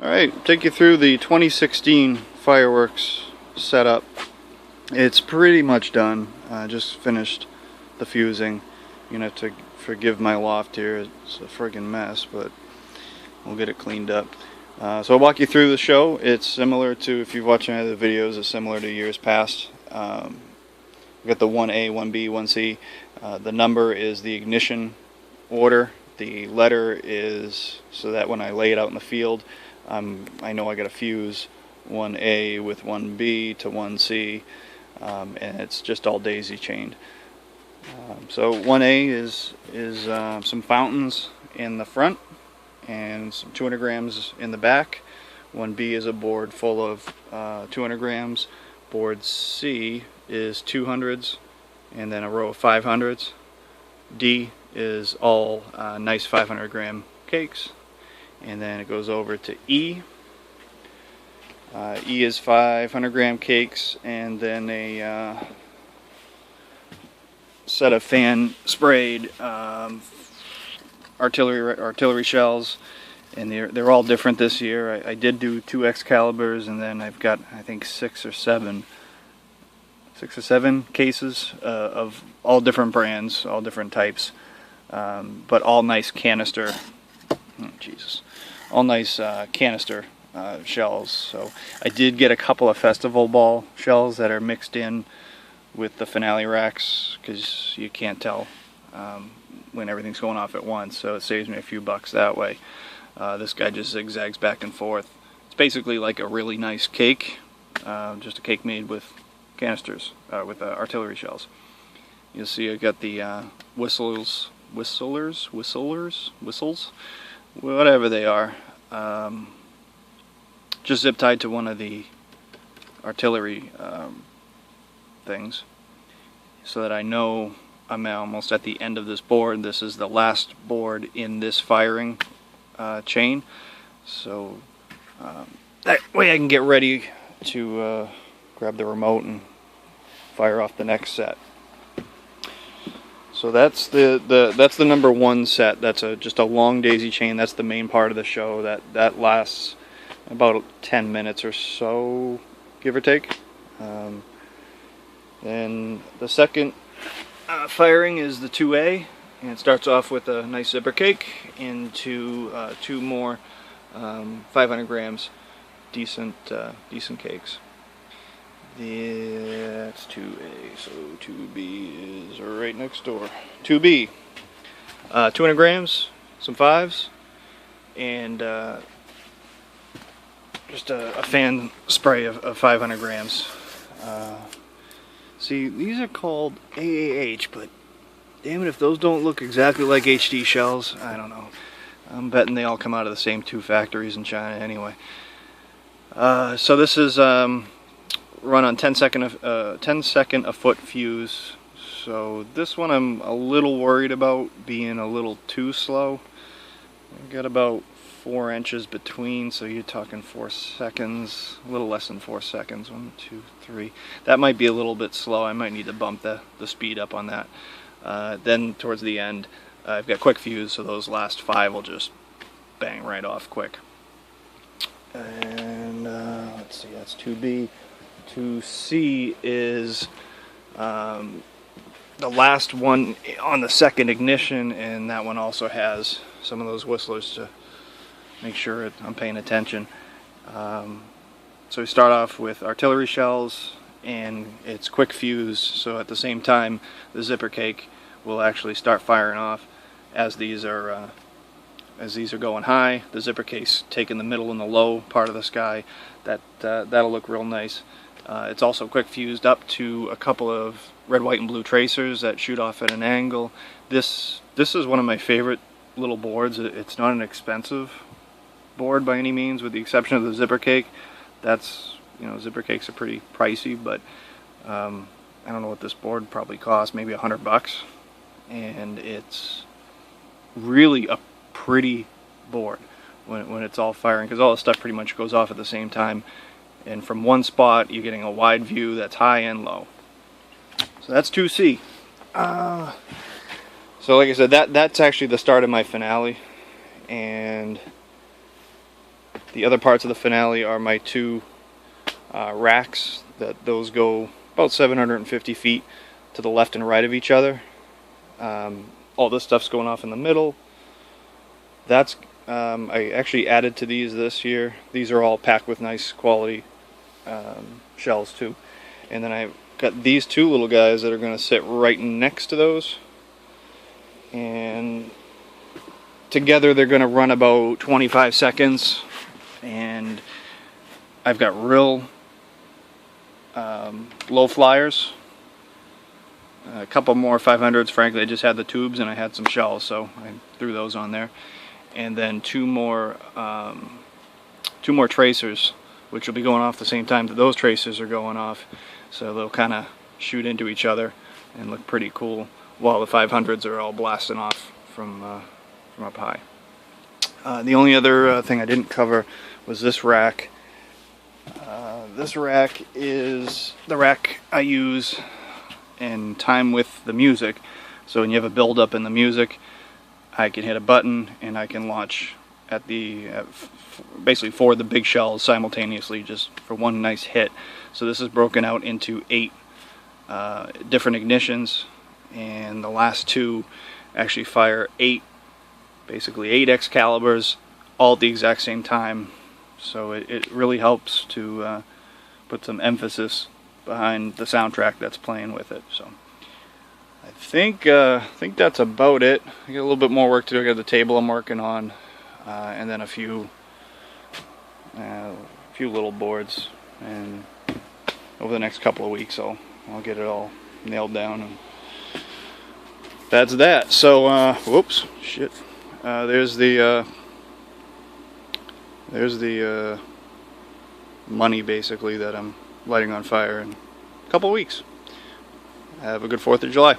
Alright, take you through the 2016 fireworks setup. It's pretty much done. I just finished the fusing. You're going to have to forgive my loft here. It's a friggin' mess, but we'll get it cleaned up. So I'll walk you through the show. It's similar to, if you've watched any of the videos, it's similar to years past. We've got the 1A, 1B, 1C. The number is the ignition order. The letter is so that when I lay it out in the field, I know I got to fuse 1A with 1B to 1C, and it's just all daisy chained. So 1A is some fountains in the front and some 200 grams in the back. 1B is a board full of 200 grams. Board C is 200s and then a row of 500s. D is all nice 500 gram cakes. And then it goes over to E. E is 500 gram cakes and then a set of fan sprayed artillery shells, and they're all different this year. I did do 2 Excaliburs, and then I've got, I think, 6 or 7 cases of all different brands, all different types, but all nice canister. Oh, Jesus. All nice canister shells. So I did get a couple of festival ball shells that are mixed in with the finale racks, because you can't tell when everything's going off at once, so it saves me a few bucks that way. This guy just zigzags back and forth. It's basically like a really nice cake, just a cake made with canisters, with artillery shells. You'll see I got the whistles, whatever they are, just zip tied to one of the artillery things, so that I know I'm almost at the end of this board. This is the last board in this firing chain, so that way I can get ready to grab the remote and fire off the next set. So that's the number 1 set. That's just a long daisy chain. That's the main part of the show. That lasts about 10 minutes or so, give or take. Then the second firing is the 2A, and it starts off with a nice zipper cake into 2 more 500 grams decent cakes. That's 2A, so 2B is right next door. 2B, 200 grams, some 5s, and just a fan spray of 500 grams. See, these are called AAH, but damn it if those don't look exactly like HD shells. I don't know. I'm betting they all come out of the same 2 factories in China anyway. So this is run on 10 second a foot fuse. So this one I'm a little worried about being a little too slow. I've got about 4 inches between, so you're talking 4 seconds, a little less than 4 seconds. 1, 2, 3. That might be a little bit slow. I might need to bump the speed up on that. Then towards the end, I've got quick fuse, so those last 5 will just bang right off quick. And let's see, that's 2B. 2C is the last one on the second ignition, and that one also has some of those whistlers to make sure I'm paying attention. So we start off with artillery shells, and it's quick fuse, so at the same time the zipper cake will actually start firing off as these are going high. The zipper cake's taking the middle and the low part of the sky. That'll look real nice. It's also quick fused up to a couple of red, white, and blue tracers that shoot off at an angle. This is one of my favorite little boards. It's not an expensive board by any means, with the exception of the zipper cake. Zipper cakes are pretty pricey, but I don't know what this board probably cost, maybe $100, and it's really a pretty board when it's all firing, because all the stuff pretty much goes off at the same time, and from one spot you're getting a wide view that's high and low. So that's 2C. So like I said, that's actually the start of my finale, and The other parts of the finale are my two racks. Those go about 750 feet to the left and right of each other. All this stuff's going off in the middle. That's I actually added to these this year. These are all packed with nice quality shells too. And then I've got these two little guys that are going to sit right next to those. And together they're going to run about 25 seconds. And I've got real low flyers. A couple more 500s, frankly. I just had the tubes and I had some shells, so I threw those on there. And then two more tracers, which will be going off the same time that those tracers are going off. So they'll kind of shoot into each other and look pretty cool, while the 500s are all blasting off from up high. The only other thing I didn't cover was this rack. This rack is the rack I use in time with the music. So when you have a build up in the music, I can hit a button and I can launch at the basically for the big shells simultaneously, just for one nice hit. So this is broken out into 8 different ignitions, and the last two actually fire 8 Excaliburs all at the exact same time. So it really helps to put some emphasis behind the soundtrack that's playing with it. So I think that's about it. I got a little bit more work to do. I got the table I'm working on, and then a few little boards. And over the next couple of weeks, I'll get it all nailed down. And that's that. So whoops, shit. There's the money basically that I'm lighting on fire in a couple of weeks. Have a good 4th of July.